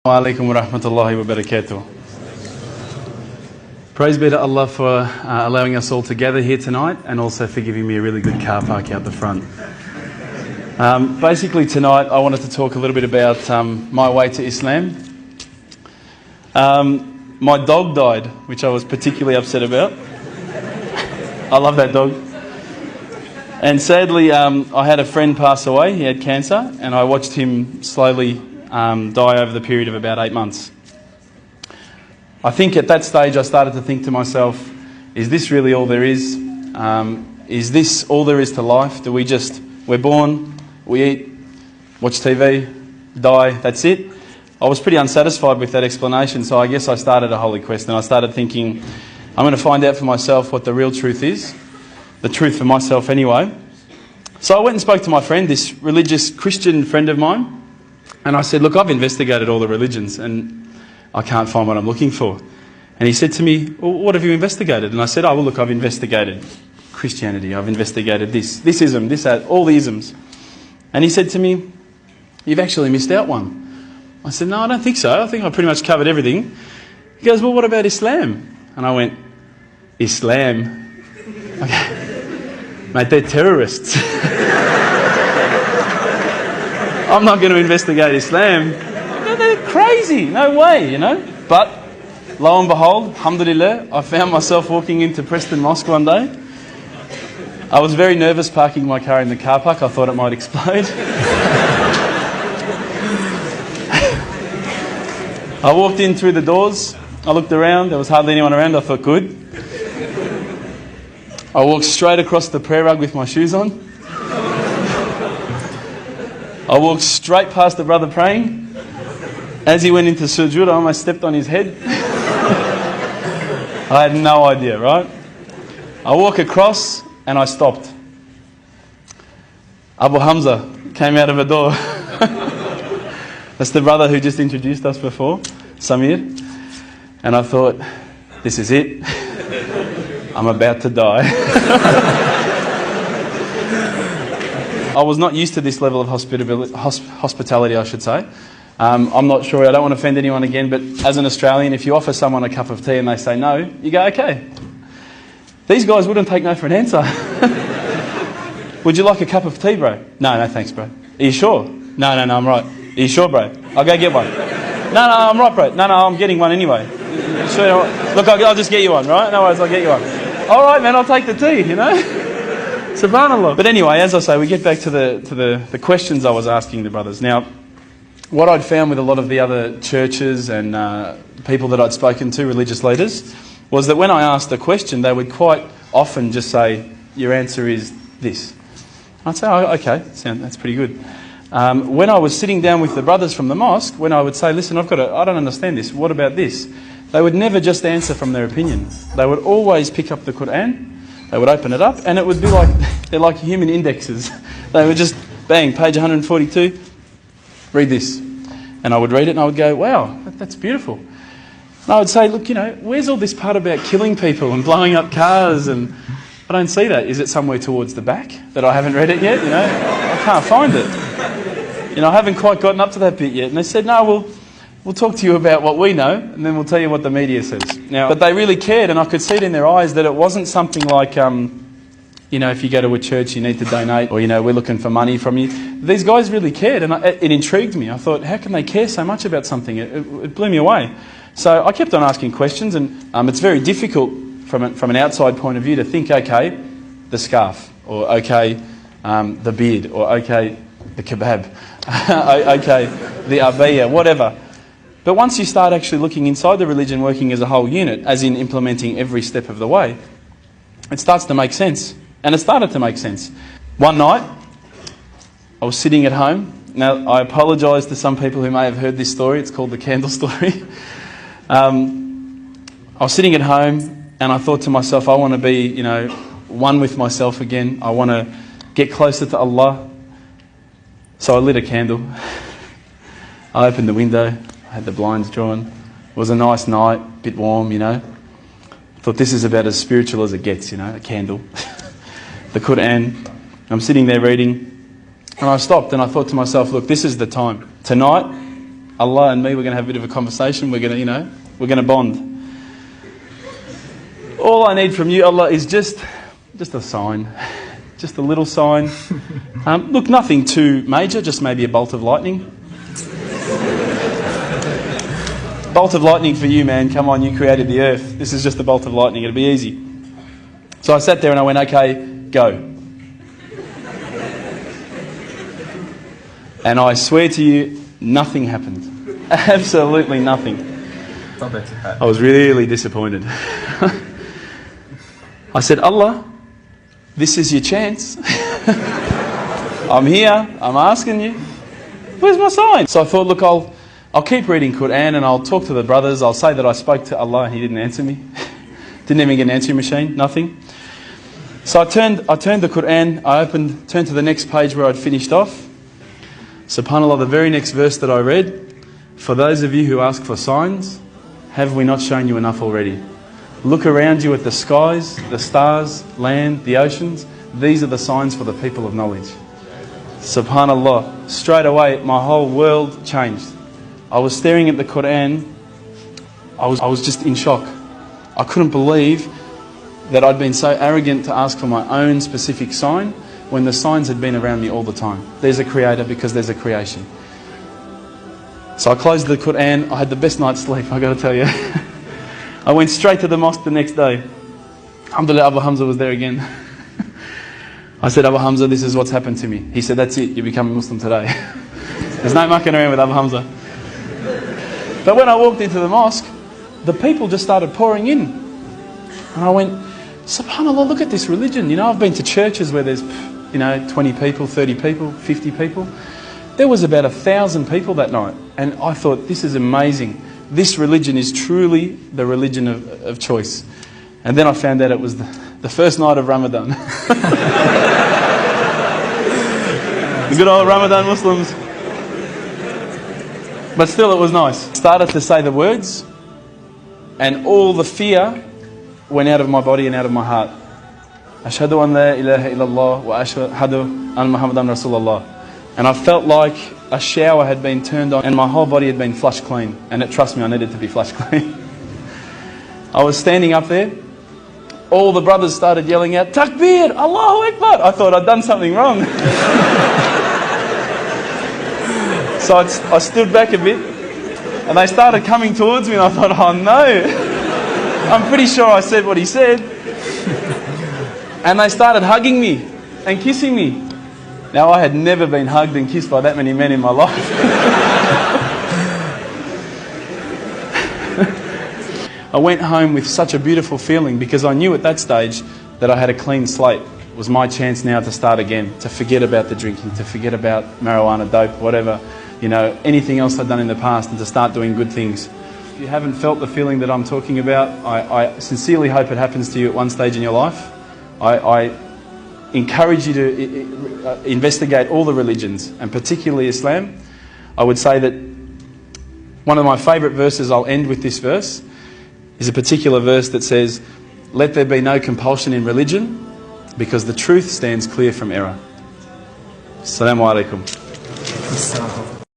Wa alaikum wa rahmatullahi wa barakatuh. Praise be to Allah for allowing us all to gather here tonight, and also for giving me a really good car park out the front. Basically tonight I wanted to talk a little bit about my way to Islam. My dog died, which I was particularly upset about. I love that dog. And sadly I had a friend pass away. He had cancer, and I watched him slowly die over the period of about 8 months. I think at that stage I started to think to myself, is this really all there is? Is this all there is to life? We're born, we eat, watch TV, die, that's it? I was pretty unsatisfied with that explanation, so I guess I started a holy quest, and I started thinking, I'm going to find out for myself what the real truth is. The truth for myself anyway. So I went and spoke to my friend, this religious Christian friend of mine, and I said, look, I've investigated all the religions and I can't find what I'm looking for. And he said to me, well, what have you investigated? And I said, oh, well, look, I've investigated Christianity, I've investigated this ism, this, that, all the isms. And he said to me, you've actually missed out one. I said, no, I don't think so. I think I pretty much covered everything. He goes, well, what about Islam? And I went, Islam? Okay. Mate, they're terrorists. I'm not going to investigate Islam. No, they're crazy. No way, you know. But lo and behold, alhamdulillah, I found myself walking into Preston Mosque one day. I was very nervous parking my car in the car park. I thought it might explode. I walked in through the doors. I looked around. There was hardly anyone around. I thought, good. I walked straight across the prayer rug with my shoes on. I walked straight past the brother praying. As he went into sujood, I almost stepped on his head. I had no idea, right? I walk across and I stopped. Abu Hamza came out of a door. That's the brother who just introduced us before, Samir. And I thought, this is it. I'm about to die. I was not used to this level of hospitality, I should say. I'm not sure, I don't want to offend anyone again, but as an Australian, if you offer someone a cup of tea and they say no, you go, okay. These guys wouldn't take no for an answer. Would you like a cup of tea, bro? No, thanks, bro. Are you sure? No, I'm right. Are you sure, bro? I'll go get one. No, I'm right, bro. No, I'm getting one anyway. Sure, look, I'll just get you one, right? No worries, I'll get you one. All right, man, I'll take the tea, you know? Subhanallah. But anyway, as I say, we get back to the questions I was asking the brothers. Now, what I'd found with a lot of the other churches and people that I'd spoken to, religious leaders, was that when I asked a question, they would quite often just say, your answer is this. I'd say, oh, okay, that's pretty good. When I was sitting down with the brothers from the mosque, when I would say, listen, I don't understand this, what about this? They would never just answer from their opinion. They would always pick up the Quran, they would open it up, and it would be like, they're like human indexes. They would just, bang, page 142, read this. And I would read it and I would go, wow, that's beautiful. And I would say, look, you know, where's all this part about killing people and blowing up cars? And I don't see that. Is it somewhere towards the back that I haven't read it yet? You know, I can't find it. You know, I haven't quite gotten up to that bit yet. And they said, no, we'll talk to you about what we know, and then we'll tell you what the media says. Now, but they really cared, and I could see it in their eyes that it wasn't something like, you know, if you go to a church, you need to donate, or, you know, we're looking for money from you. These guys really cared, and it intrigued me. I thought, how can they care so much about something? It blew me away. So I kept on asking questions, and it's very difficult from an outside point of view to think, okay, the scarf, or okay, the beard, or okay, the kebab, okay, the abaya, whatever. But once you start actually looking inside the religion, working as a whole unit, as in implementing every step of the way, it starts to make sense. And it started to make sense. One night, I was sitting at home. Now, I apologise to some people who may have heard this story. It's called the candle story. I was sitting at home and I thought to myself, I want to be, you know, one with myself again. I want to get closer to Allah. So I lit a candle. I opened the window. I had the blinds drawn. It was a nice night, a bit warm, you know. I thought this is about as spiritual as it gets, you know, a candle. The Quran. I'm sitting there reading, and I stopped and I thought to myself, look, this is the time. Tonight, Allah and me, we're going to have a bit of a conversation. We're going to, we're going to bond. All I need from you, Allah, is just a sign. Just a little sign. Look, nothing too major, just maybe a bolt of lightning. Bolt of lightning for you, man. Come on, you created the earth. This is just a bolt of lightning. It'll be easy. So I sat there and I went, okay, go. And I swear to you, nothing happened. Absolutely nothing. I was really disappointed. I said, Allah, this is your chance. I'm here, I'm asking you. Where's my sign? So I thought, look, I'll keep reading Quran and I'll talk to the brothers. I'll say that I spoke to Allah and He didn't answer me. Didn't even get an answering machine, nothing. So I turned the Quran, turned to the next page where I'd finished off. SubhanAllah, the very next verse that I read, for those of you who ask for signs, have we not shown you enough already? Look around you at the skies, the stars, land, the oceans. These are the signs for the people of knowledge. SubhanAllah, straight away my whole world changed. I was staring at the Quran, I was just in shock. I couldn't believe that I'd been so arrogant to ask for my own specific sign when the signs had been around me all the time. There's a creator because there's a creation. So I closed the Quran. I had the best night's sleep, I got to tell you. I went straight to the mosque the next day. Alhamdulillah, Abu Hamza was there again. I said, Abu Hamza, this is what's happened to me. He said, that's it, you become a Muslim today. There's no mucking around with Abu Hamza. But when I walked into the mosque, the people just started pouring in. And I went, SubhanAllah, look at this religion. I've been to churches where there's 20 people, 30 people, 50 people. There was about 1,000 people that night. And I thought, this is amazing. This religion is truly the religion of choice. And then I found out it was the first night of Ramadan. The good old Ramadan Muslims. But still it was nice. Started to say the words and all the fear went out of my body and out of my heart. Ashhadu an la ilaha illallah wa ashhadu an Muhammadan Rasulullah. And I felt like a shower had been turned on and my whole body had been flushed clean. And trust me, I needed to be flushed clean. I was standing up there. All the brothers started yelling out, Takbir, Allahu Akbar. I thought I'd done something wrong. So I stood back a bit and they started coming towards me and I thought, oh no. I'm pretty sure I said what he said. And they started hugging me and kissing me. Now, I had never been hugged and kissed by that many men in my life. I went home with such a beautiful feeling because I knew at that stage that I had a clean slate. It was my chance now to start again, to forget about the drinking, to forget about marijuana, dope, whatever, anything else I'd done in the past and to start doing good things. If you haven't felt the feeling that I'm talking about, I sincerely hope it happens to you at one stage in your life. I encourage you to investigate all the religions, and particularly Islam. I would say that one of my favourite verses, I'll end with this verse, is a particular verse that says, let there be no compulsion in religion, because the truth stands clear from error. Assalamu alaikum.